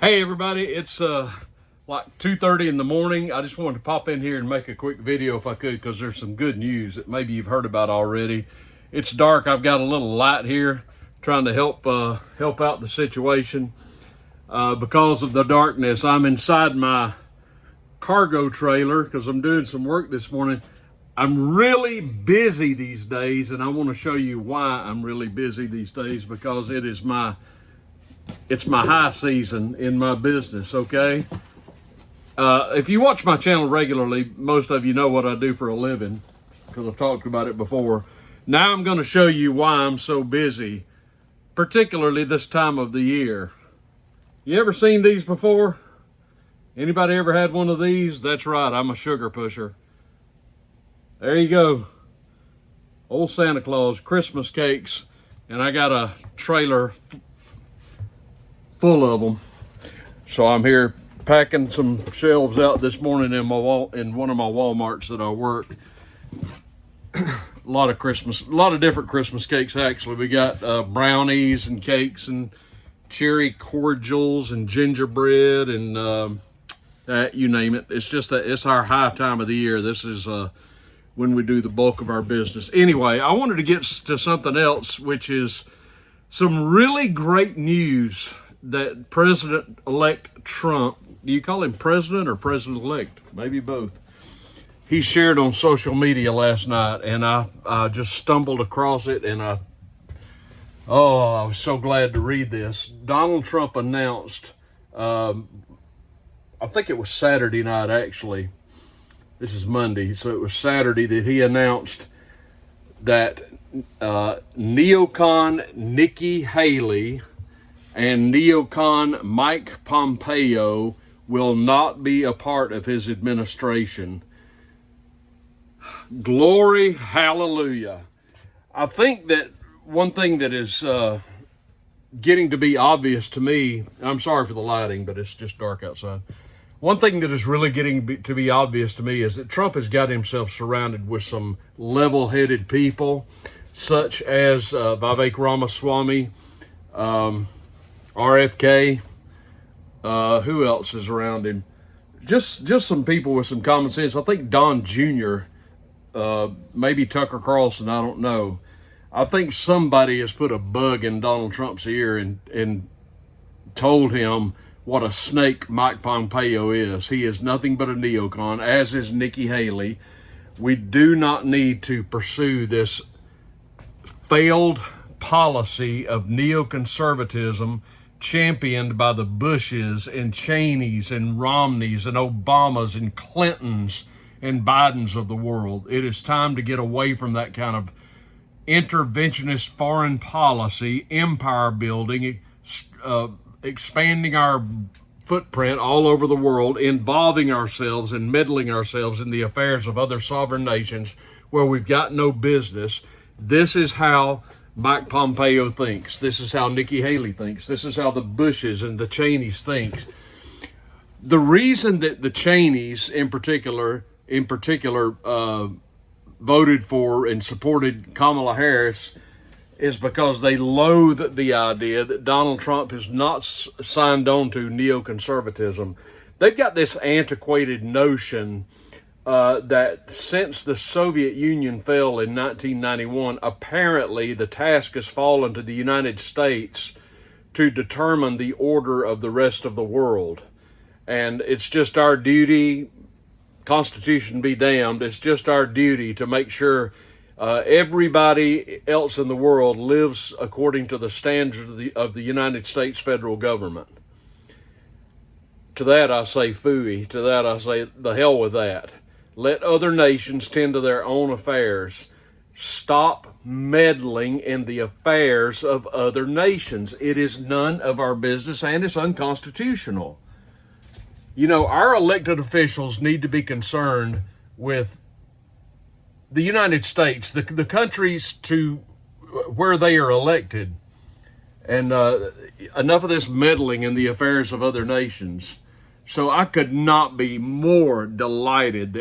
Hey everybody, it's like 2:30 in the morning. I just wanted to pop in here and make a quick video if I could, because there's some good news that maybe you've heard about already. It's dark. I've got a little light here trying to help out the situation. Because of the darkness, I'm inside my cargo trailer because I'm doing some work this morning. I'm really busy these days, and I want to show you why I'm really busy these days, because it's my high season in my business, okay? If you watch my channel regularly, most of you know what I do for a living, because I've talked about it before. Now I'm going to show you why I'm so busy, particularly this time of the year. You ever seen these before? Anybody ever had one of these? That's right, I'm a sugar pusher. There you go. Old Santa Claus, Christmas cakes, and I got a trailer full of them. So I'm here packing some shelves out this morning in one of my Walmarts that I work. A lot of different Christmas cakes actually. We got brownies and cakes and cherry cordials and gingerbread and you name it. It's just that it's our high time of the year. This is when we do the bulk of our business. Anyway, I wanted to get to something else, which is some really great news that President-elect Trump, do you call him president or president-elect? Maybe both. He shared on social media last night, and I just stumbled across it, and I was so glad to read this. Donald Trump announced, I think it was Saturday night actually. This is Monday, so it was Saturday that he announced that neocon Nikki Haley and neocon Mike Pompeo will not be a part of his administration. Glory, hallelujah. I think that one thing that is getting to be obvious to me, I'm sorry for the lighting, but it's just dark outside. One thing that is really getting to be obvious to me is that Trump has got himself surrounded with some level-headed people, such as Vivek Ramaswamy, RFK, who else is around him? Just some people with some common sense. I think Don Jr., maybe Tucker Carlson, I don't know. I think somebody has put a bug in Donald Trump's ear and told him what a snake Mike Pompeo is. He is nothing but a neocon, as is Nikki Haley. We do not need to pursue this failed policy of neoconservatism championed by the Bushes and Cheneys and Romneys and Obamas and Clintons and Bidens of the world. It is time to get away from that kind of interventionist foreign policy, empire building, expanding our footprint all over the world, involving ourselves and meddling ourselves in the affairs of other sovereign nations where we've got no business. This is how Mike Pompeo thinks. This is how Nikki Haley thinks. This is how the Bushes and the Cheneys think. The reason that the Cheneys in particular voted for and supported Kamala Harris is because they loathe the idea that Donald Trump has not signed on to neoconservatism. They've got this antiquated notion that since the Soviet Union fell in 1991, apparently the task has fallen to the United States to determine the order of the rest of the world. And it's just our duty, Constitution be damned, it's just our duty to make sure everybody else in the world lives according to the standards of the United States federal government. To that I say phooey. To that I say the hell with that. Let other nations tend to their own affairs. Stop meddling in the affairs of other nations. It is none of our business, and it's unconstitutional. You know, our elected officials need to be concerned with the United States, the countries to where they are elected, and enough of this meddling in the affairs of other nations. So I could not be more delighted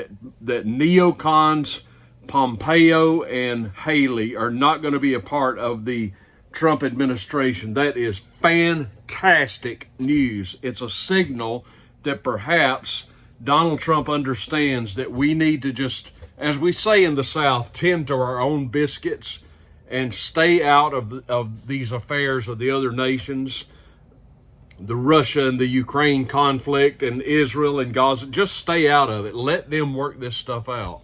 that neocons Pompeo and Haley are not going to be a part of the Trump administration. That is fantastic news. It's a signal that perhaps Donald Trump understands that we need to just, as we say in the South, tend to our own biscuits and stay out of these affairs of the other nations, the Russia and the Ukraine conflict and Israel and Gaza. Just stay out of it. Let them work this stuff out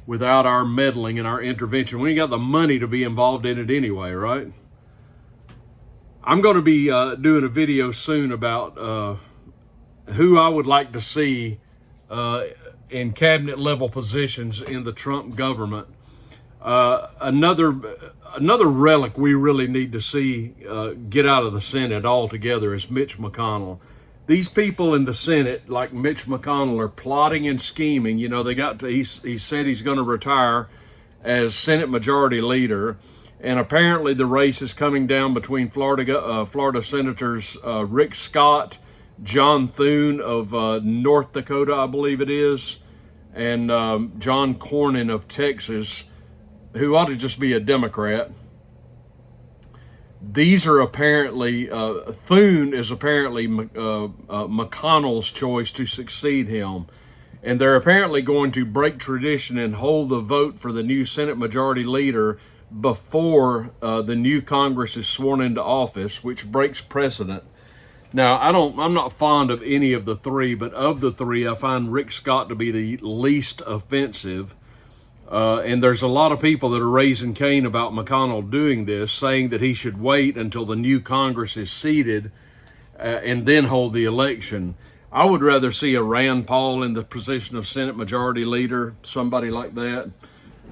without our meddling and our intervention. We ain't got the money to be involved in it anyway, right? I'm going to be doing a video soon about who I would like to see in cabinet level positions in the Trump government. Another relic we really need to see get out of the Senate altogether is Mitch McConnell. These people in the Senate, like Mitch McConnell, are plotting and scheming. You know, he said he's going to retire as Senate Majority Leader, and apparently the race is coming down between Florida Senators Rick Scott, John Thune of North Dakota, I believe it is, and John Cornyn of Texas, who ought to just be a Democrat. These are apparently, Thune is apparently McConnell's choice to succeed him. And they're apparently going to break tradition and hold the vote for the new Senate Majority Leader before the new Congress is sworn into office, which breaks precedent. Now, I'm not fond of any of the three, but of the three, I find Rick Scott to be the least offensive. And there's a lot of people that are raising Cain about McConnell doing this, saying that he should wait until the new Congress is seated and then hold the election. I would rather see a Rand Paul in the position of Senate Majority Leader, somebody like that.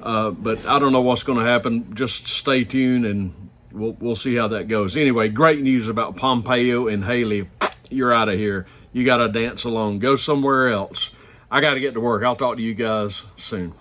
But I don't know what's going to happen. Just stay tuned and we'll see how that goes. Anyway, great news about Pompeo and Haley. You're out of here. You got to dance alone. Go somewhere else. I got to get to work. I'll talk to you guys soon.